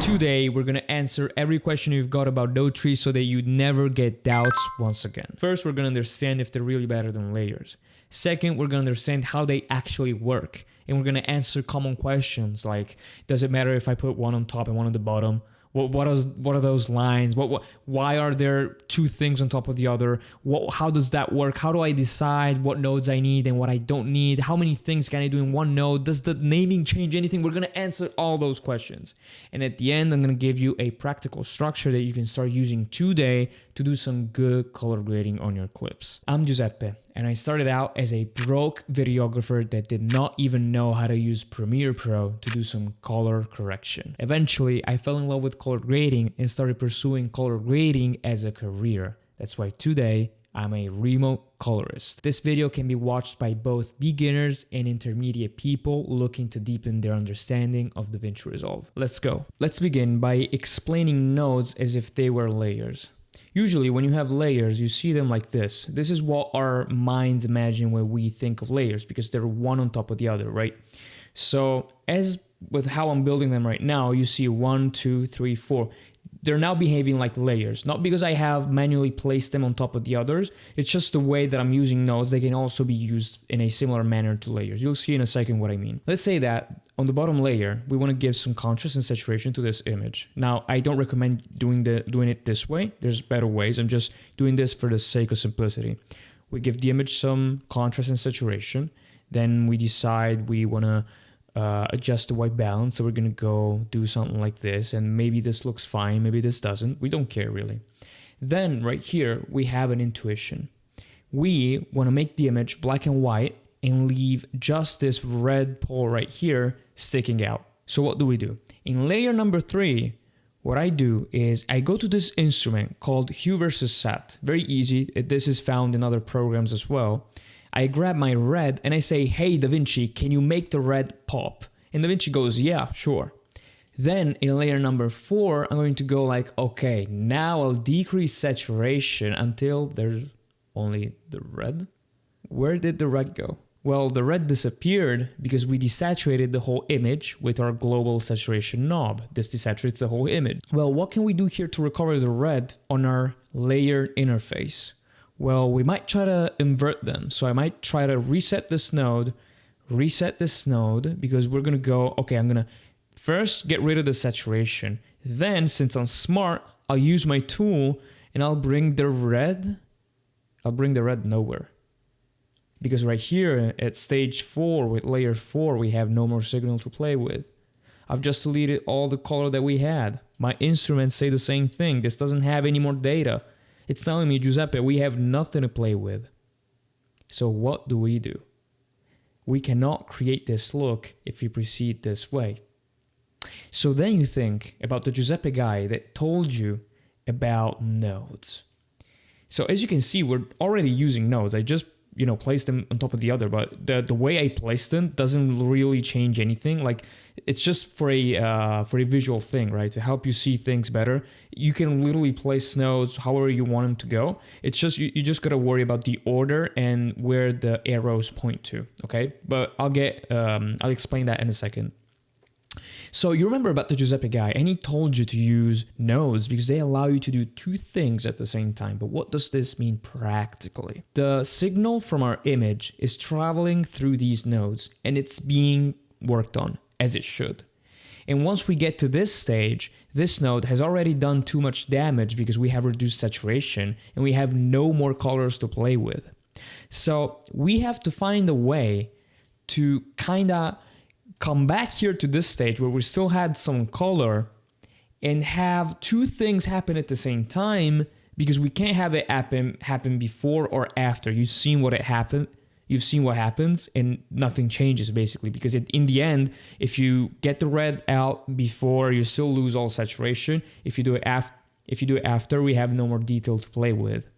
Today, we're gonna answer every question you've got about node trees so that you never get doubts once again. First, we're gonna understand if they're really better than layers. Second, we're gonna understand how they actually work. And we're gonna answer common questions like, does it matter if I put one on top and one on the bottom? What are those lines? Why are there two things on top of the other? How does that work? How do I decide what nodes I need and what I don't need? How many things can I do in one node? Does the naming change anything? We're gonna answer all those questions. And at the end, I'm gonna give you a practical structure that you can start using today to do some good color grading on your clips. I'm Giuseppe, and I started out as a broke videographer that did not even know how to use Premiere Pro to do some color correction. Eventually, I fell in love with color grading and started pursuing color grading as a career. That's why today, I'm a remote colorist. This video can be watched by both beginners and intermediate people looking to deepen their understanding of DaVinci Resolve. Let's go. Let's begin by explaining nodes as if they were layers. Usually when you have layers, you see them like this. This is what our minds imagine when we think of layers because they're one on top of the other, right? So as with how I'm building them right now, you see 1, 2, 3, 4. They're now behaving like layers, not because I have manually placed them on top of the others. It's just the way that I'm using nodes. They can also be used in a similar manner to layers. You'll see in a second what I mean. Let's say that on the bottom layer, we want to give some contrast and saturation to this image. Now, I don't recommend doing it this way. There's better ways. I'm just doing this for the sake of simplicity. We give the image some contrast and saturation. Then we decide we want to adjust the white balance, so we're gonna go do something like this, and maybe this looks fine, maybe this doesn't. We don't care really. Then right here we have an intuition. We want to make the image black and white and leave just this red pole right here sticking out. So what do we do? In layer number 3, what I do is I go to this instrument called hue versus sat. Very easy. This is found in other programs as well. I grab my red and I say, hey, DaVinci, can you make the red pop? And DaVinci goes, yeah, sure. Then in layer number 4, I'm going to go like, okay, now I'll decrease saturation until there's only the red. Where did the red go? Well, the red disappeared because we desaturated the whole image with our global saturation knob. This desaturates the whole image. Well, what can we do here to recover the red on our layer interface? Well, we might try to invert them. So I might try to reset this node, because we're going to go, okay, I'm going to first get rid of the saturation. Then, since I'm smart, I'll use my tool and I'll bring the red nowhere. Because right here at stage 4 with layer 4, we have no more signal to play with. I've just deleted all the color that we had. My instruments say the same thing. This doesn't have any more data. It's telling me, Giuseppe, we have nothing to play with. So what do? We cannot create this look if we proceed this way. So then you think about the Giuseppe guy that told you about nodes. So as you can see, we're already using nodes. I just place them on top of the other, but the way I place them doesn't really change anything. Like, it's just for a visual thing, right? To help you see things better. You can literally place nodes however you want them to go. It's just you just gotta worry about the order and where the arrows point to. Okay, but I'll explain that in a second. So you remember about the Giuseppe guy, and he told you to use nodes because they allow you to do two things at the same time. But what does this mean practically? The signal from our image is traveling through these nodes and it's being worked on as it should. And once we get to this stage, this node has already done too much damage because we have reduced saturation and we have no more colors to play with. So we have to find a way to kind of come back here to this stage where we still had some color and have two things happen at the same time, because we can't have it happen before or after. You've seen what happens and nothing changes basically, because in the end, if you get the red out before, you still lose all saturation. If you do it after, we have no more detail to play with.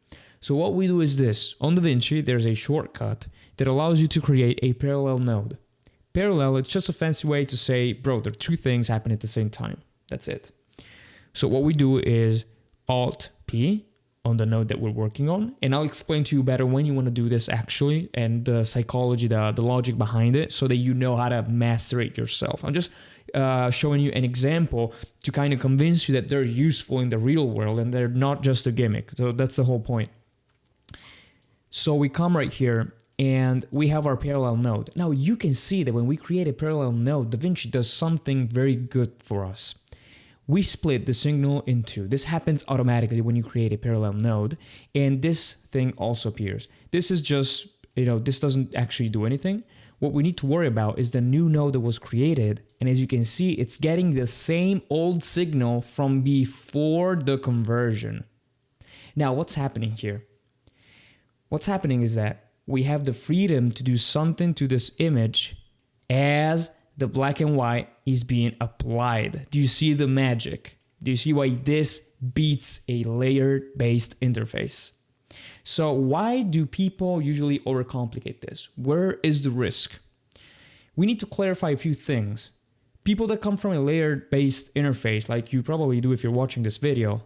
So what we do is this. On DaVinci, there's a shortcut that allows you to create a parallel node. Parallel, it's just a fancy way to say, bro, there are two things happening at the same time. That's it. So what we do is Alt-P on the node that we're working on. And I'll explain to you better when you want to do this actually, and the psychology, the logic behind it, so that you know how to master it yourself. I'm just showing you an example to kind of convince you that they're useful in the real world and they're not just a gimmick. So that's the whole point. So we come right here and we have our parallel node. Now you can see that when we create a parallel node, DaVinci does something very good for us. We split the signal in two. This happens automatically when you create a parallel node, and this thing also appears. This is just, this doesn't actually do anything. What we need to worry about is the new node that was created, and as you can see, it's getting the same old signal from before the conversion. Now, what's happening here? What's happening is that we have the freedom to do something to this image as the black and white is being applied. Do you see the magic? Do you see why this beats a layer-based interface? So why do people usually overcomplicate this? Where is the risk? We need to clarify a few things. People that come from a layer-based interface, like you probably do if you're watching this video,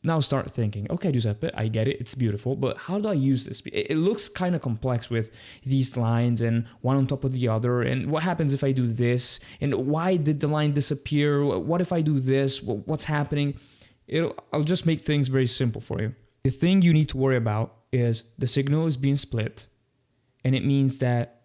now start thinking, okay, Giuseppe, I get it, it's beautiful, but how do I use this? It looks kind of complex with these lines and one on top of the other, and what happens if I do this? And why did the line disappear? What if I do this? What's happening? I'll just make things very simple for you. The thing you need to worry about is the signal is being split, and it means that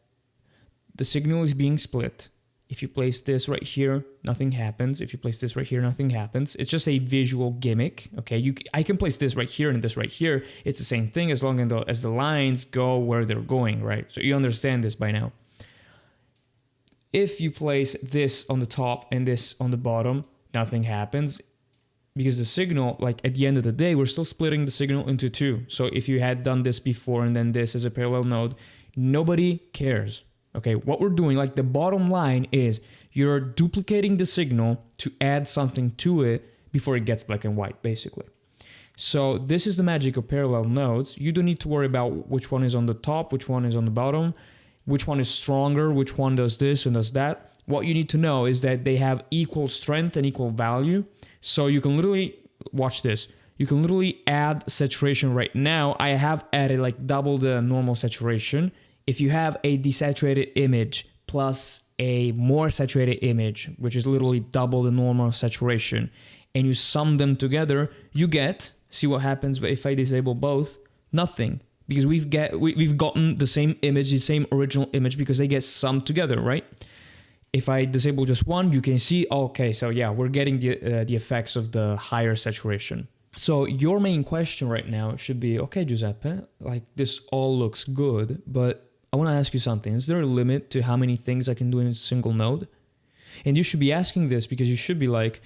the signal is being split. If you place this right here, nothing happens. If you place this right here, nothing happens. It's just a visual gimmick, okay? I can place this right here and this right here. It's the same thing as long as the lines go where they're going, right? So you understand this by now. If you place this on the top and this on the bottom, nothing happens because the signal, like at the end of the day, we're still splitting the signal into two. So if you had done this before and then this as a parallel node, nobody cares. Okay, what we're doing, like the bottom line is you're duplicating the signal to add something to it before it gets black and white, basically. So this is the magic of parallel nodes. You don't need to worry about which one is on the top, which one is on the bottom, which one is stronger, which one does this and does that. What you need to know is that they have equal strength and equal value. So you can literally, watch this, you can literally add saturation right now. I have added like double the normal saturation. If you have a desaturated image plus a more saturated image, which is literally double the normal saturation, and you sum them together, you get, see what happens if I disable both? Nothing, because we've gotten the same image, the same original image, because they get summed together, right? If I disable just one, you can see, okay, so yeah, we're getting the effects of the higher saturation. So your main question right now should be, okay, Giuseppe, like this all looks good, but I want to ask you something. Is there a limit to how many things I can do in a single node? And you should be asking this because you should be like,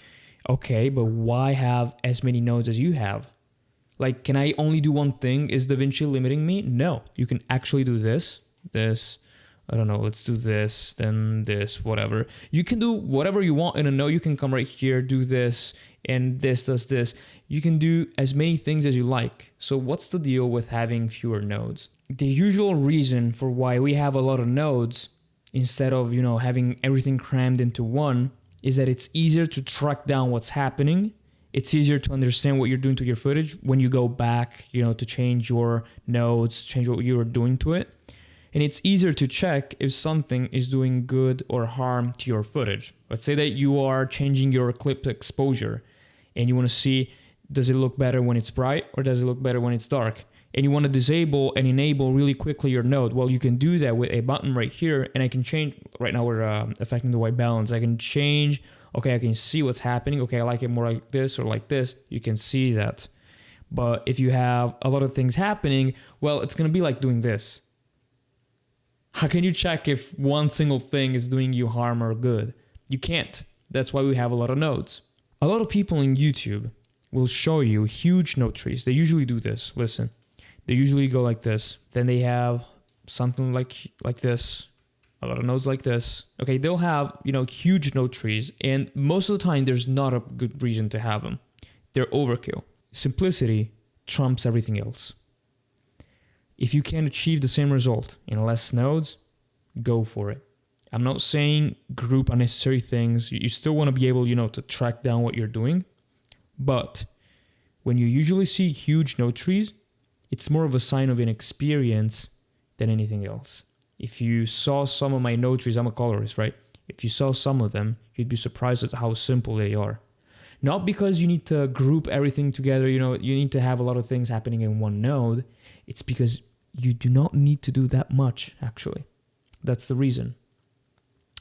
okay, but why have as many nodes as you have? Like, can I only do one thing? Is DaVinci limiting me? No, you can actually do this, I don't know, let's do this, then this, whatever. You can do whatever you want in a node. You can come right here, do this, and this does this. You can do as many things as you like. So what's the deal with having fewer nodes? The usual reason for why we have a lot of nodes instead of, having everything crammed into one is that it's easier to track down what's happening. It's easier to understand what you're doing to your footage when you go back, to change your nodes, change what you were doing to it. And it's easier to check if something is doing good or harm to your footage. Let's say that you are changing your clip exposure and you want to see, does it look better when it's bright or does it look better when it's dark? And you want to disable and enable really quickly your node. Well, you can do that with a button right here, and I can change, right now we're affecting the white balance. I can change, okay, I can see what's happening. Okay, I like it more like this or like this. You can see that. But if you have a lot of things happening, well, it's going to be like doing this. How can you check if one single thing is doing you harm or good? You can't. That's why we have a lot of nodes. A lot of people in YouTube will show you huge node trees. They usually do this. Listen. They usually go like this. Then they have something like this. A lot of nodes like this. Okay, they'll have, huge node trees. And most of the time, there's not a good reason to have them. They're overkill. Simplicity trumps everything else. If you can achieve the same result in less nodes, go for it. I'm not saying group unnecessary things. You still want to be able, to track down what you're doing. But when you usually see huge node trees, it's more of a sign of inexperience than anything else. If you saw some of my node trees, I'm a colorist, right? If you saw some of them, you'd be surprised at how simple they are. Not because you need to group everything together, you need to have a lot of things happening in one node. It's because you do not need to do that much, actually. That's the reason.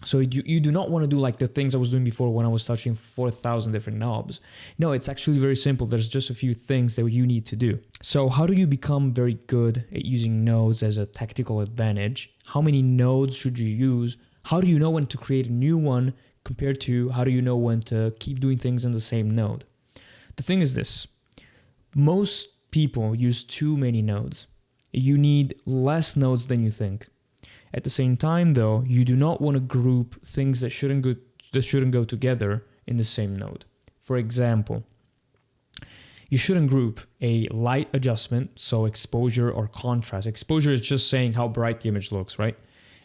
So you do not want to do like the things I was doing before when I was touching 4,000 different knobs. No, it's actually very simple. There's just a few things that you need to do. So how do you become very good at using nodes as a tactical advantage? How many nodes should you use? How do you know when to create a new one compared to how do you know when to keep doing things in the same node? The thing is this. Most people use too many nodes. You need less nodes than you think. At the same time, though, you do not want to group things that shouldn't go together in the same node. For example, you shouldn't group a light adjustment, so exposure or contrast. Exposure is just saying how bright the image looks, right?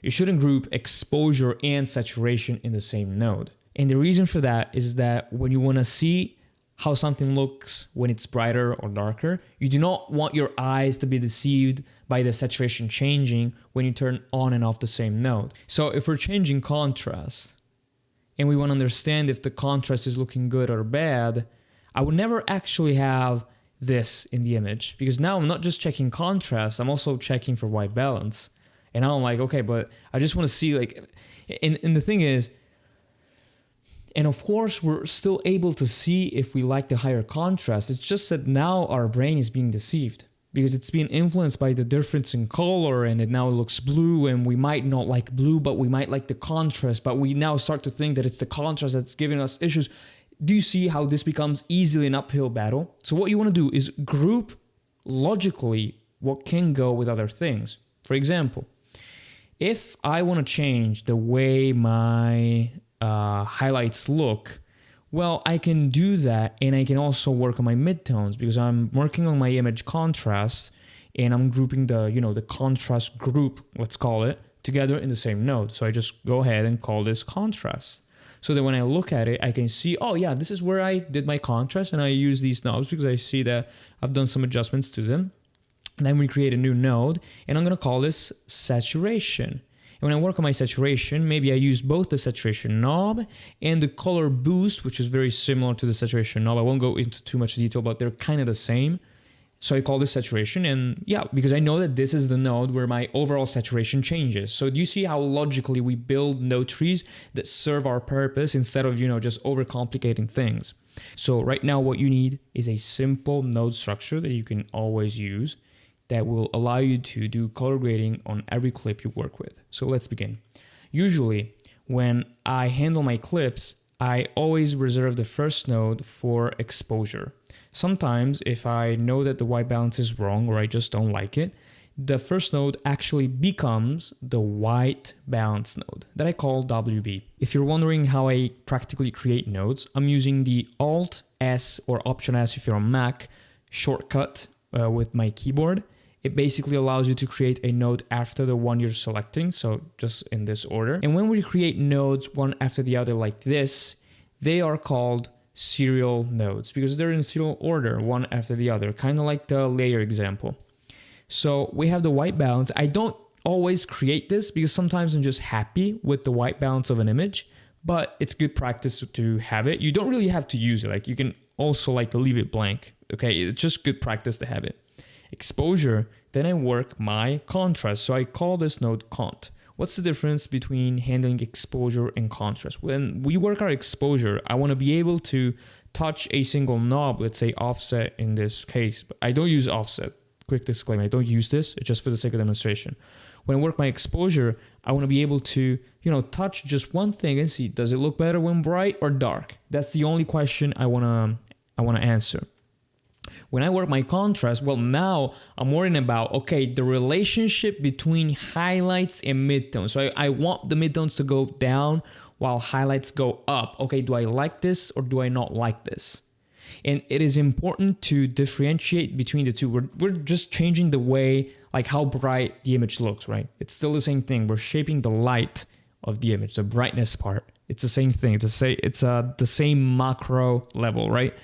You shouldn't group exposure and saturation in the same node. And the reason for that is that when you want to see how something looks when it's brighter or darker, you do not want your eyes to be deceived by the saturation changing when you turn on and off the same node. So if we're changing contrast and we want to understand if the contrast is looking good or bad, I would never actually have this in the image, because now I'm not just checking contrast, I'm also checking for white balance. And now I'm like, okay, but I just want to see and the thing is, and of course, we're still able to see if we like the higher contrast. It's just that now our brain is being deceived because it's being influenced by the difference in color, and it now looks blue, and we might not like blue, but we might like the contrast. But we now start to think that it's the contrast that's giving us issues. Do you see how this becomes easily an uphill battle? So what you want to do is group logically what can go with other things. For example, if I want to change the way my highlights look, well, I can do that, and I can also work on my midtones because I'm working on my image contrast, and I'm grouping the contrast group, let's call it, together in the same node. So I just go ahead and call this contrast. So that when I look at it, I can see, oh yeah, this is where I did my contrast, and I use these knobs because I see that I've done some adjustments to them. And then we create a new node, and I'm going to call this saturation. And when I work on my saturation, maybe I use both the saturation knob and the color boost, which is very similar to the saturation knob. I won't go into too much detail, but they're kind of the same. So I call this saturation, and yeah, because I know that this is the node where my overall saturation changes. So do you see how logically we build node trees that serve our purpose instead of, just overcomplicating things? So right now what you need is a simple node structure that you can always use that will allow you to do color grading on every clip you work with. So let's begin. Usually, when I handle my clips, I always reserve the first node for exposure. Sometimes, if I know that the white balance is wrong or I just don't like it, the first node actually becomes the white balance node that I call WB. If you're wondering how I practically create nodes, I'm using the Alt-S or Option-S if you're on Mac shortcut with my keyboard. It basically allows you to create a node after the one you're selecting, so just in this order. And when we create nodes one after the other like this, they are called serial nodes because they're in serial order, one after the other, kind of like the layer example. So we have the white balance. I don't always create this because sometimes I'm just happy with the white balance of an image, but it's good practice to have it. You don't really have to use it. You can also leave it blank. Okay, it's just good practice to have it. Exposure, then I work my contrast. So I call this node cont. What's the difference between handling exposure and contrast? When we work our exposure, I want to be able to touch a single knob, let's say offset in this case, but I don't use offset. Quick disclaimer, I don't use this, it's just for the sake of demonstration. When I work my exposure, I want to be able to, touch just one thing and see, does it look better when bright or dark? That's the only question I want to answer. When I work my contrast, well, now I'm worrying about, okay, the relationship between highlights and midtones. So I want the midtones to go down while highlights go up. Okay, do I like this or do I not like this? And it is important to differentiate between the two. We're just changing the way, how bright the image looks, right? It's still the same thing. We're shaping the light of the image, the brightness part. It's the same thing. It's the same macro level, right?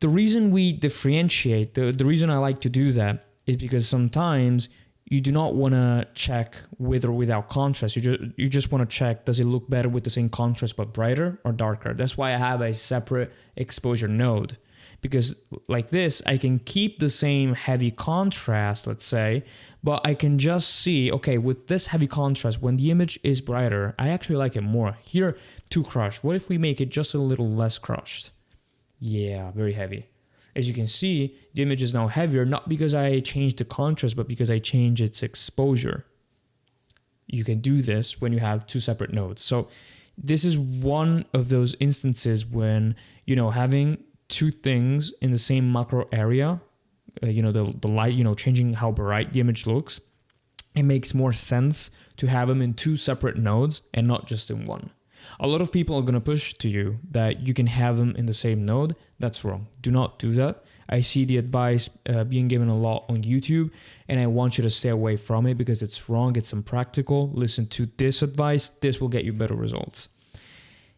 The reason we differentiate, the reason I like to do that is because sometimes you do not want to check with or without contrast. You just want to check, does it look better with the same contrast but brighter or darker? That's why I have a separate exposure node. Because like this, I can keep the same heavy contrast, let's say, but I can just see, okay, with this heavy contrast, when the image is brighter, I actually like it more. Here, too crushed. What if we make it just a little less crushed? Yeah, very heavy. As you can see, the image is now heavier, not because I changed the contrast, but because I changed its exposure. You can do this when you have two separate nodes. So this is one of those instances when, having two things in the same macro area, the light, changing how bright the image looks, it makes more sense to have them in two separate nodes and not just in one. A lot of people are going to push to you that you can have them in the same node. That's wrong. Do not do that. I see the advice being given a lot on YouTube, and I want you to stay away from it because it's wrong. It's impractical. Listen to this advice. This will get you better results.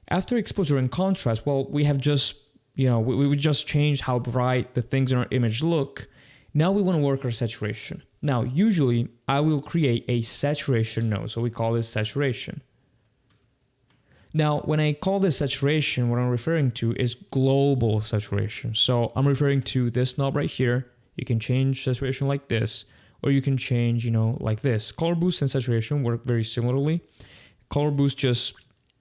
After exposure and contrast, well, we have just we just changed how bright the things in our image look. Now we want to work our saturation. Now, usually I will create a saturation node. So we call this saturation. Now, when I call this saturation, what I'm referring to is global saturation. So I'm referring to this knob right here. You can change saturation like this, or you can change, like this. Color boost and saturation work very similarly. Color boost just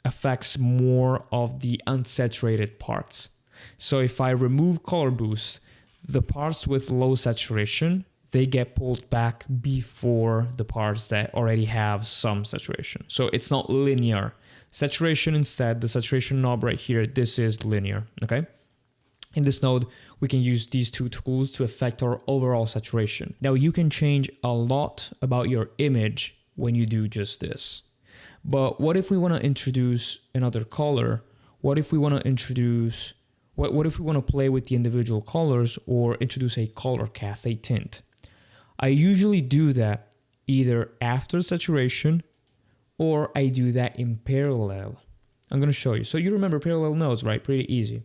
affects more of the unsaturated parts. So if I remove color boost, the parts with low saturation, they get pulled back before the parts that already have some saturation. So it's not linear. Saturation instead, the saturation knob right here, this is linear, okay? In this node, we can use these two tools to affect our overall saturation. Now you can change a lot about your image when you do just this. But what if we want to introduce another color? What if we want to introduce... What if we want to play with the individual colors or introduce a color cast, a tint? I usually do that either after saturation or I do that in parallel. I'm going to show you. So you remember parallel nodes, right? Pretty easy.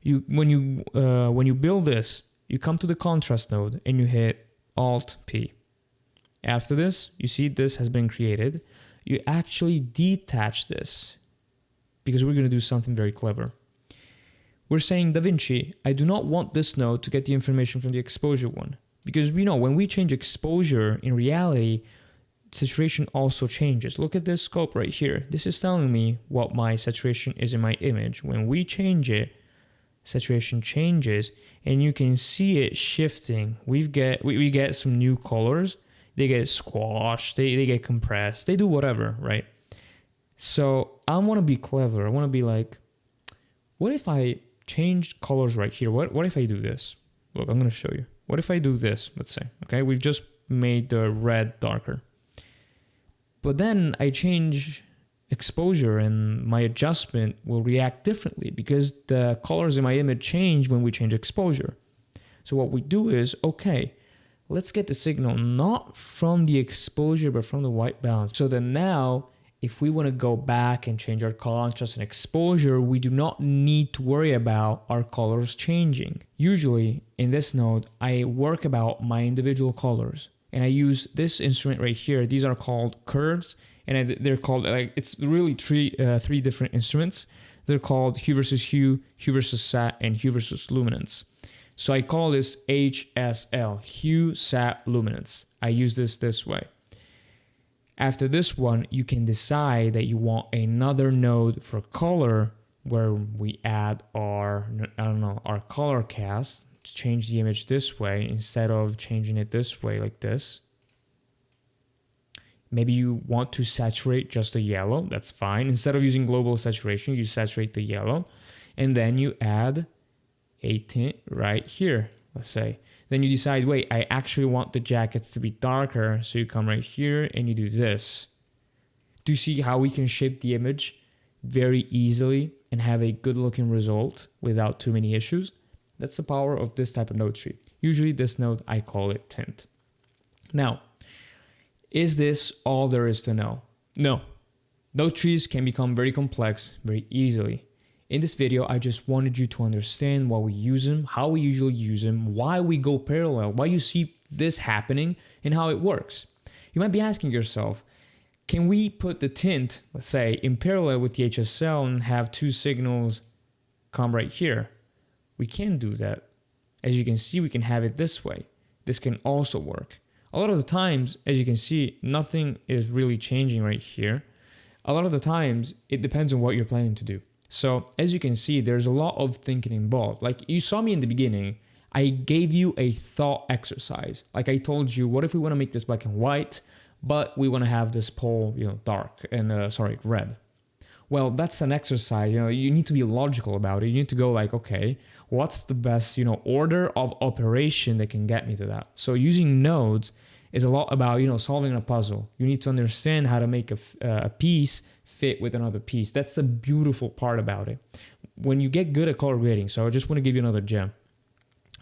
When you build this, you come to the contrast node and you hit Alt-P. After this, you see this has been created. You actually detach this because we're going to do something very clever. We're saying DaVinci, I do not want this node to get the information from the exposure one. Because we know when we change exposure, in reality, saturation also changes. Look at this scope right here. This is telling me what my saturation is in my image. When we change it, saturation changes, and you can see it shifting. We get some new colors. They get squashed, they get compressed, they do whatever, right? So I want to be clever. I want to be like, what if I change colors right here? What if I do this? Look, I'm going to show you. What if I do this, let's say, okay? We've just made the red darker. But then I change exposure and my adjustment will react differently because the colors in my image change when we change exposure. So what we do is, okay, let's get the signal not from the exposure, but from the white balance. So then now, if we want to go back and change our contrast and exposure, we do not need to worry about our colors changing. Usually in this node, I work about my individual colors and I use this instrument right here. These are called curves and they're called, it's really three different instruments. They're called hue versus hue, hue versus sat, and hue versus luminance. So I call this HSL, hue, sat, luminance. I use this way. After this one, you can decide that you want another node for color where we add our color cast to change the image this way instead of changing it this way like this. Maybe you want to saturate just the yellow, that's fine. Instead of using global saturation, you saturate the yellow and then you add a tint right here, let's say. Then you decide, wait, I actually want the jackets to be darker. So you come right here and you do this. Do you see how we can shape the image very easily and have a good looking result without too many issues? That's the power of this type of node tree. Usually this node, I call it tint. Now, is this all there is to know? No. Node trees can become very complex very easily. In this video, I just wanted you to understand why we use them, how we usually use them, why we go parallel, why you see this happening, and how it works. You might be asking yourself, can we put the tint, let's say, in parallel with the HSL and have two signals come right here? We can do that. As you can see, we can have it this way. This can also work. A lot of the times, as you can see, nothing is really changing right here. A lot of the times, it depends on what you're planning to do. So as you can see, there's a lot of thinking involved. Like you saw me in the beginning, I gave you a thought exercise. Like I told you, what if we want to make this black and white, but we want to have this pole, dark and red. Well, that's an exercise. You need to be logical about it. You need to go like, okay, what's the best, order of operation that can get me to that? So using nodes is a lot about, solving a puzzle. You need to understand how to make a piece fit with another piece. That's a beautiful part about it. When you get good at color grading, so I just want to give you another gem.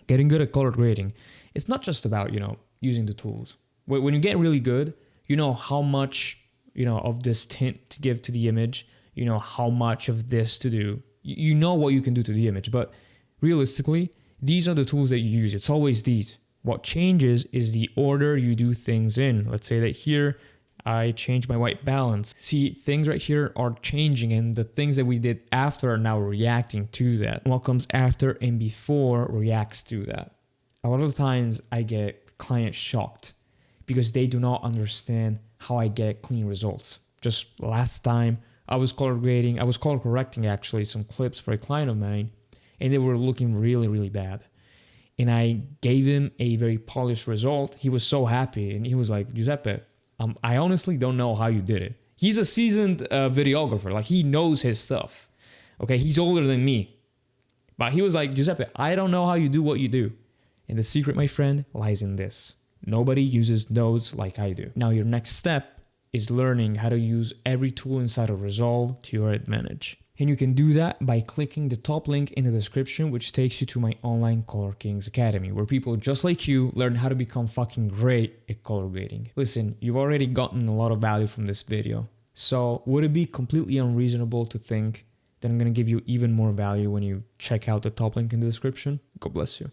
Getting good at color grading, it's not just about, using the tools. When you get really good, you know how much, of this tint to give to the image, how much of this to do. You know what you can do to the image, but realistically, these are the tools that you use. It's always these. What changes is the order you do things in. Let's say that here, I changed my white balance. See, things right here are changing, and the things that we did after are now reacting to that. What comes after and before reacts to that. A lot of the times I get clients shocked because they do not understand how I get clean results. Just last time I was color correcting actually some clips for a client of mine, and they were looking really, really bad. And I gave him a very polished result. He was so happy, and he was like, Giuseppe, I honestly don't know how you did it. He's a seasoned videographer. Like, he knows his stuff. Okay, he's older than me. But he was like, Giuseppe, I don't know how you do what you do. And the secret, my friend, lies in this. Nobody uses nodes like I do. Now, your next step is learning how to use every tool inside of Resolve to your advantage. And you can do that by clicking the top link in the description, which takes you to my online Color Kings Academy, where people just like you learn how to become fucking great at color grading. Listen, you've already gotten a lot of value from this video. So would it be completely unreasonable to think that I'm going to give you even more value when you check out the top link in the description? God bless you.